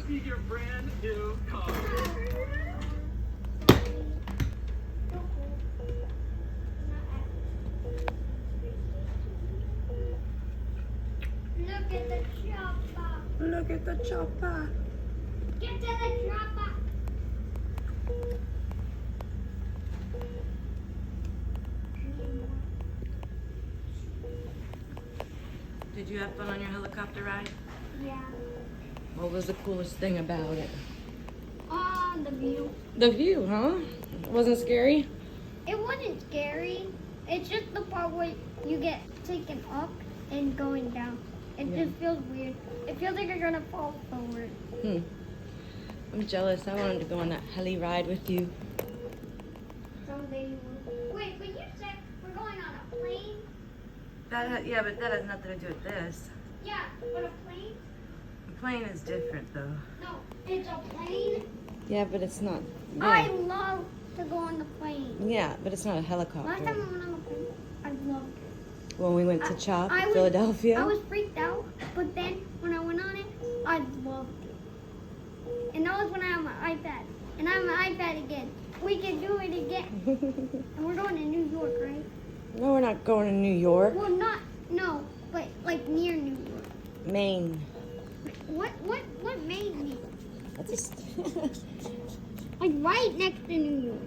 be your brand new car. Look at the chopper. Look at the chopper. Get to the chopper. Did you have fun on your helicopter ride? Yeah. What was the coolest thing about it? The view. The view, huh? It wasn't scary? It wasn't scary. It's just the part where you get taken up and going down. It Yeah. just feels weird. It feels like you're gonna fall forward. I'm jealous. I wanted to go on that heli ride with you. Someday you will. Wait, but you said we're going on a plane? Yeah, but that has nothing to do with this. Yeah, but a plane? The plane is different, though. No, it's a plane. Yeah, but it's not. I Yeah, love to go on the plane. yeah, but it's not a helicopter. Last time I went on a plane, I loved it. When we went to Chop, I was- Philadelphia. I was freaked out, but then when I went on it, I loved it. And that was when I had my iPad. And I have my iPad again. We can do it again. And we're going to New York, right? No, we're not going to New York. Well, no, but like near New York. Maine. What made me? That's a Like right next to New York.